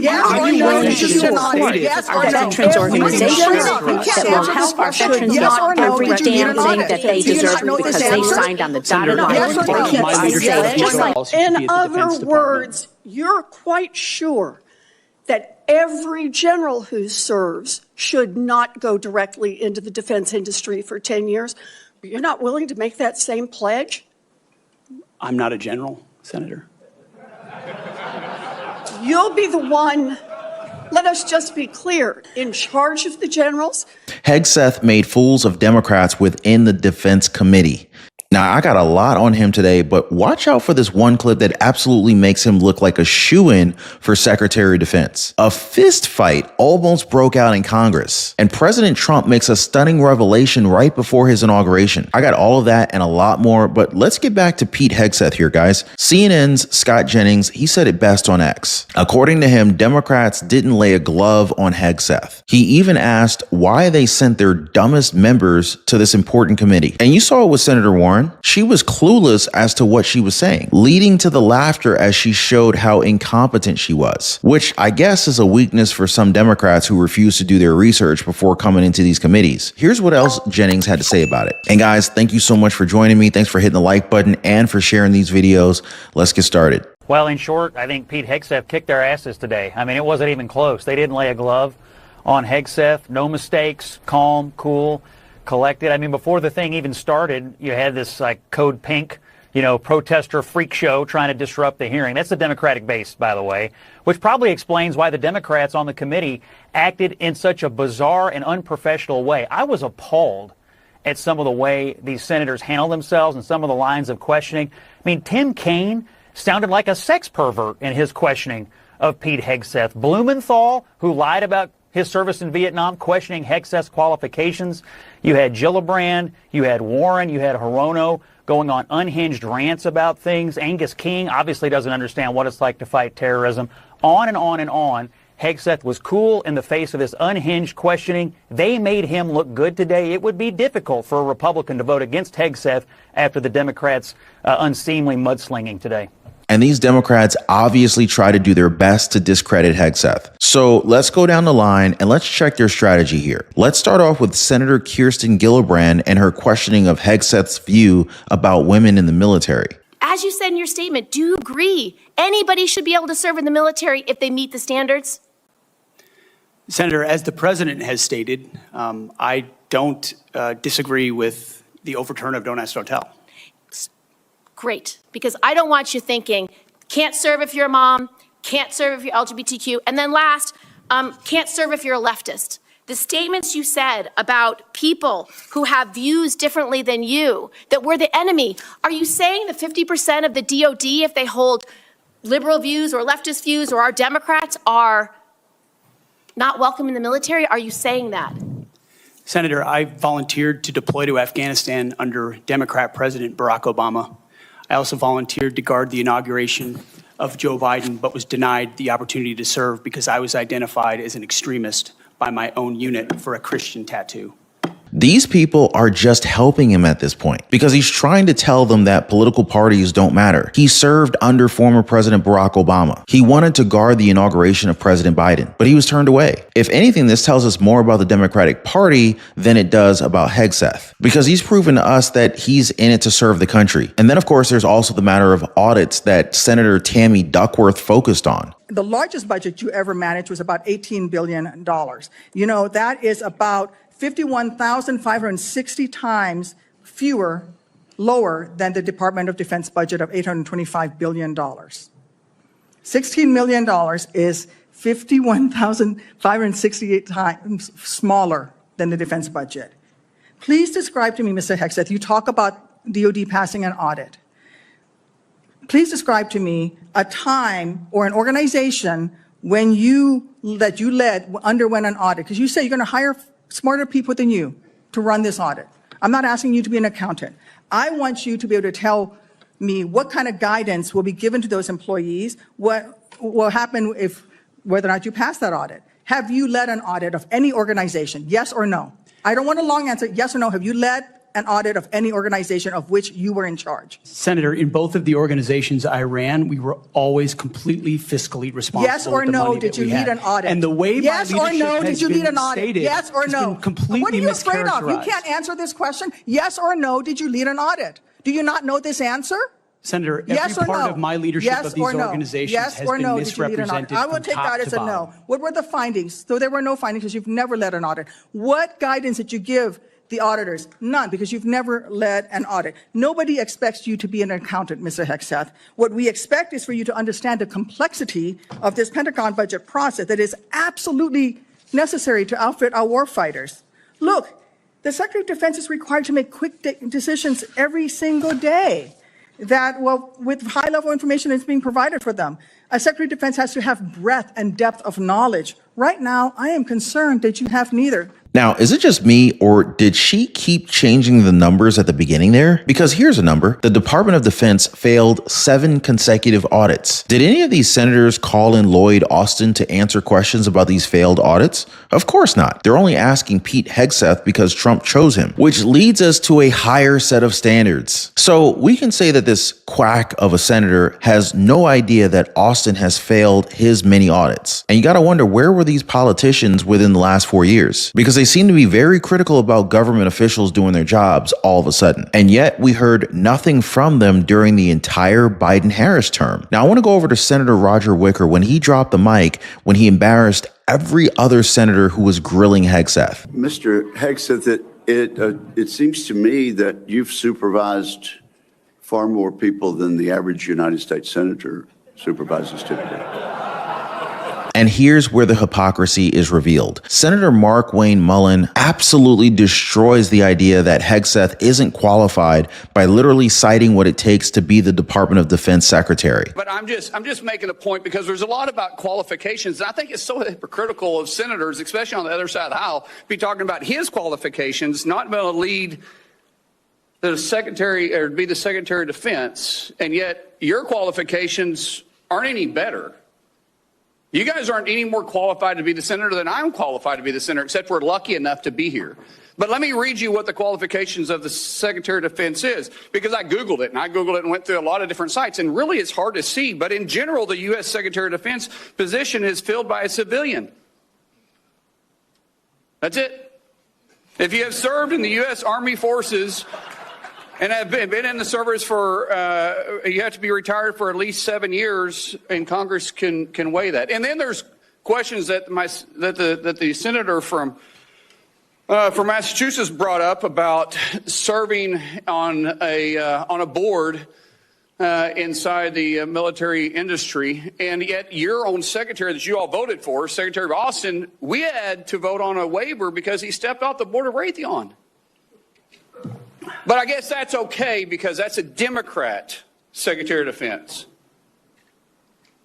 Yes or no, yes or no. Veterans organizations that will help our veterans get every damn thing that they deserve because they signed on the dotted line. In other words, you're quite sure that every general who serves should not go directly into the defense industry for 10 years, but you're not willing to make that same pledge? I'm not a general, Senator. You'll be the one, let us just be clear, in charge of the generals. Hegseth made fools of Democrats within the Defense Committee. Now, I got a lot on him today, but watch out for this one clip that absolutely makes him look like a shoo-in for Secretary of Defense. A fist fight almost broke out in Congress, and President Trump makes a stunning revelation right before his inauguration. I got all of that and a lot more, but let's get back to Pete Hegseth here, guys. CNN's Scott Jennings, he said it best on X. According to him, Democrats didn't lay a glove on Hegseth. He even asked why they sent their dumbest members to this important committee. And you saw it with Senator Warren. She was clueless as to what she was saying, leading to the laughter as she showed how incompetent she was, which I guess is a weakness for some Democrats who refuse to do their research before coming into these committees. Here's what else Jennings had to say about it. And guys, thank you so much for joining me. Thanks for hitting the like button and for sharing these videos. Let's get started. Well, in short, I think Pete Hegseth kicked their asses today. I mean, it wasn't even close. They didn't lay a glove on Hegseth. No mistakes, calm, cool, collected. I mean, before the thing even started, you had this like Code Pink, protester freak show trying to disrupt the hearing. That's the Democratic base, by the way, which probably explains why the Democrats on the committee acted in such a bizarre and unprofessional way. I was appalled at some of the way these senators handled themselves and some of the lines of questioning. I mean, Tim Kaine sounded like a sex pervert in his questioning of Pete Hegseth. Blumenthal, who lied about his service in Vietnam, questioning Hegseth's qualifications. You had Gillibrand, you had Warren, you had Hirono going on unhinged rants about things. Angus King obviously doesn't understand what it's like to fight terrorism. On and on and on. Hegseth was cool in the face of this unhinged questioning. They made him look good today. It would be difficult for a Republican to vote against Hegseth after the Democrats' unseemly mudslinging today. And these Democrats obviously try to do their best to discredit Hegseth. So let's go down the line and let's check their strategy here. Let's start off with Senator Kirsten Gillibrand and her questioning of Hegseth's view about women in the military. As you said in your statement, do you agree anybody should be able to serve in the military if they meet the standards? Senator, as the president has stated, I don't disagree with the overturn of Don't Ask, Don't Tell. Great, because I don't want you thinking, can't serve if you're a mom, can't serve if you're LGBTQ, and then last, can't serve if you're a leftist. The statements you said about people who have views differently than you, that we're the enemy, are you saying that 50% of the DOD, if they hold liberal views or leftist views or are Democrats, are not welcome in the military? Are you saying that? Senator, I volunteered to deploy to Afghanistan under Democrat President Barack Obama. I also volunteered to guard the inauguration of Joe Biden, but was denied the opportunity to serve because I was identified as an extremist by my own unit for a Christian tattoo. These people are just helping him at this point because he's trying to tell them that political parties don't matter. He served under former President Barack Obama. He wanted to guard the inauguration of President Biden, but he was turned away. If anything, this tells us more about the Democratic Party than it does about Hegseth, because he's proven to us that he's in it to serve the country. And then, of course, there's also the matter of audits that Senator Tammy Duckworth focused on. The largest budget you ever managed was about $18 billion. That is about 51,560 times lower than the Department of Defense budget of $825 billion. $16 million is 51,568 times smaller than the defense budget. Please describe to me, Mr. Hegseth, you talk about DOD passing an audit. Please describe to me a time or an organization when you led underwent an audit, because you say you're going to hire smarter people than you to run this audit. I'm not asking you to be an accountant. I want you to be able to tell me what kind of guidance will be given to those employees, what will happen whether or not you pass that audit. Have you led an audit of any organization? Yes or no? I don't want a long answer. Yes or no? Have you led an audit of any organization of which you were in charge? Senator, in both of the organizations I ran, we were always completely fiscally responsible. Yes or with the no, money did that you we lead had. an audit? And the way yes my or leadership no, has did you been lead an audit? stated Yes or has no? been completely What are you afraid of? You mischaracterized. can't answer this question. Yes or no, did you lead an audit? Do you not know this answer? Senator, every Yes or part no? of my leadership Yes of these or no? organizations yes has or been no, did you lead an audit? misrepresented I will from take top that as to a bottom. no. What were the findings? So there were no findings because you've never led an audit. What guidance did you give the auditors? None, because you've never led an audit. Nobody expects you to be an accountant, Mr. Hegseth. What we expect is for you to understand the complexity of this Pentagon budget process that is absolutely necessary to outfit our warfighters. Look, the Secretary of Defense is required to make quick decisions every single day that, well, with high-level information that's being provided for them. A Secretary of Defense has to have breadth and depth of knowledge. Right now, I am concerned that you have neither. Now, is it just me, or did she keep changing the numbers at the beginning there? Because here's a number. The Department of Defense failed 7 consecutive audits. Did any of these senators call in Lloyd Austin to answer questions about these failed audits? Of course not. They're only asking Pete Hegseth because Trump chose him, which leads us to a higher set of standards. So we can say that this quack of a senator has no idea that Austin has failed his many audits. And you got to wonder, where were these politicians within the last 4 years? Because they seem to be very critical about government officials doing their jobs all of a sudden. And yet we heard nothing from them during the entire Biden-Harris term. Now I want to go over to Senator Roger Wicker when he dropped the mic, when he embarrassed every other senator who was grilling Hegseth. Mr. Hegseth, it seems to me that you've supervised far more people than the average United States senator supervises typically. And here's where the hypocrisy is revealed. Senator Mark Wayne Mullen absolutely destroys the idea that Hegseth isn't qualified by literally citing what it takes to be the Department of Defense secretary. But I'm just making a point because there's a lot about qualifications. And I think it's so hypocritical of senators, especially on the other side of the aisle, be talking about his qualifications, not being able to lead the secretary or be the Secretary of Defense, and yet your qualifications aren't any better. You guys aren't any more qualified to be the senator than I'm qualified to be the senator, except we're lucky enough to be here. But let me read you what the qualifications of the Secretary of Defense is, because I Googled it, and went through a lot of different sites, and really it's hard to see. But in general, the U.S. Secretary of Defense position is filled by a civilian. That's it. If you have served in the U.S. Army Forces and have been in the service for, you have to be retired for at least 7 years, and Congress can weigh that. And then there's questions that the senator from Massachusetts brought up about serving on a board inside the military industry, and yet your own secretary that you all voted for, Secretary Austin, we had to vote on a waiver because he stepped off the board of Raytheon. But I guess that's okay because that's a Democrat Secretary of Defense.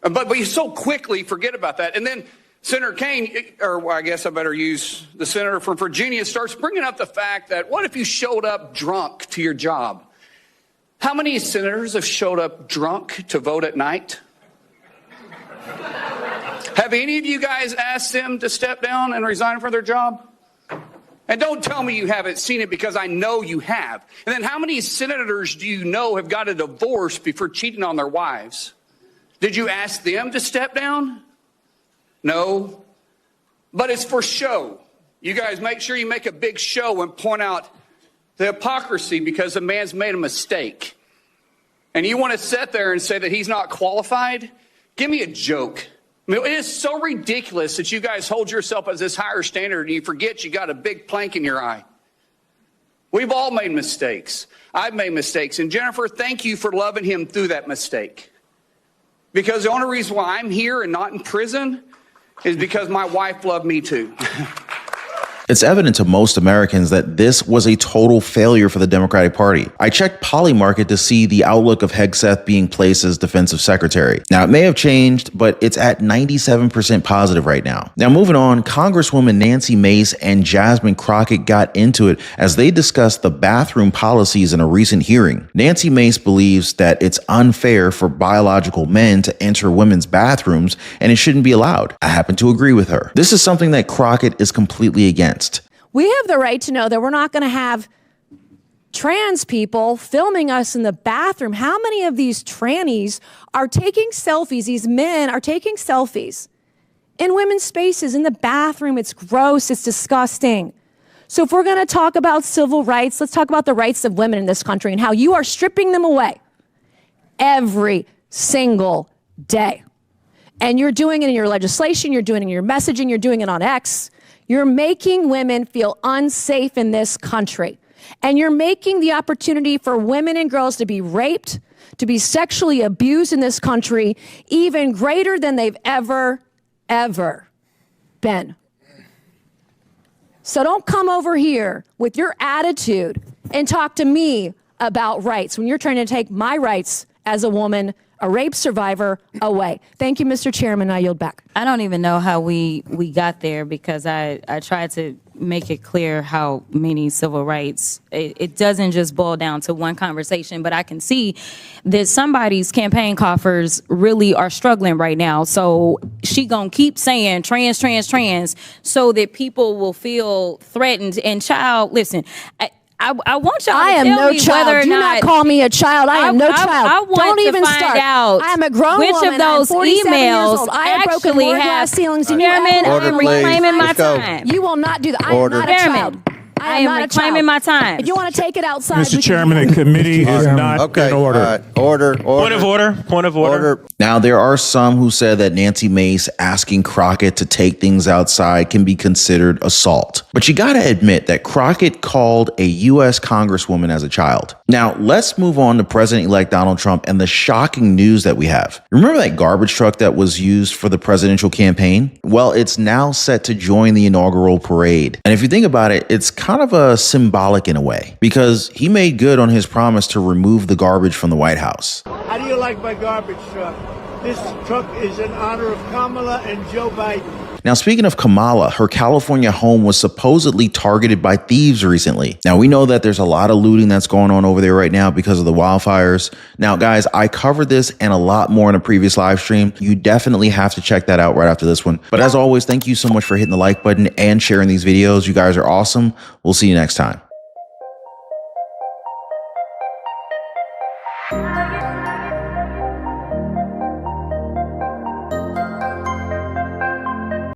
But you so quickly forget about that. And then Senator Kaine, or I guess I better use the senator from Virginia, starts bringing up the fact that what if you showed up drunk to your job? How many senators have showed up drunk to vote at night? Have any of you guys asked them to step down and resign from their job? And don't tell me you haven't seen it, because I know you have. And then how many senators do you know have got a divorce before cheating on their wives? Did you ask them to step down? No. But it's for show. You guys make sure you make a big show and point out the hypocrisy because a man's made a mistake. And you want to sit there and say that he's not qualified? Give me a joke. I mean, it is so ridiculous that you guys hold yourself as this higher standard and you forget you got a big plank in your eye. We've all made mistakes. I've made mistakes. And Jennifer, thank you for loving him through that mistake. Because the only reason why I'm here and not in prison is because my wife loved me too. It's evident to most Americans that this was a total failure for the Democratic Party. I checked Polymarket to see the outlook of Hegseth being placed as defensive secretary. Now, it may have changed, but it's at 97% positive right now. Now, moving on, Congresswoman Nancy Mace and Jasmine Crockett got into it as they discussed the bathroom policies in a recent hearing. Nancy Mace believes that it's unfair for biological men to enter women's bathrooms and it shouldn't be allowed. I happen to agree with her. This is something that Crockett is completely against. We have the right to know that we're not going to have trans people filming us in the bathroom. How many of these trannies are taking selfies? These men are taking selfies in women's spaces, in the bathroom. It's gross. It's disgusting. So if we're going to talk about civil rights, let's talk about the rights of women in this country and how you are stripping them away every single day. And you're doing it in your legislation, you're doing it in your messaging, you're doing it on X. You're making women feel unsafe in this country. And you're making the opportunity for women and girls to be raped, to be sexually abused in this country even greater than they've ever been. So don't come over here with your attitude and talk to me about rights when you're trying to take my rights as a woman, a rape survivor, away. Thank you, Mr. Chairman. I yield back. I don't even know how we got there, because I tried to make it clear how many civil rights, it doesn't just boil down to one conversation, but I can see that somebody's campaign coffers really are struggling right now. So she gonna keep saying trans, trans, trans, so that people will feel threatened. And child, listen, I want y'all to tell me whether or Do not call me a child. I am no child. I want Don't to even find start. out I am a grown which woman. of those I'm 47 years emails old. I have broken actually more have. glass ceilings than you Chairman, ever. I am reclaiming my time. You will not do that. I am not a child. I am reclaiming my time. If you want to take it outside, Mr. Chairman, the committee is not in order. Order. Point of order. Now, there are some who said that Nancy Mace asking Crockett to take things outside can be considered assault. But you gotta admit that Crockett called a U.S. Congresswoman as a child. Now, let's move on to President-elect Donald Trump and the shocking news that we have. Remember that garbage truck that was used for the presidential campaign? Well, it's now set to join the inaugural parade. And if you think about it, it's kind of a symbolic in a way, because he made good on his promise to remove the garbage from the White House. How do you like my garbage truck? This truck is in honor of Kamala and Joe Biden. Now, speaking of Kamala, her California home was supposedly targeted by thieves recently. Now, we know that there's a lot of looting that's going on over there right now because of the wildfires. Now, guys, I covered this and a lot more in a previous live stream. You definitely have to check that out right after this one. But as always, thank you so much for hitting the like button and sharing these videos. You guys are awesome. We'll see you next time.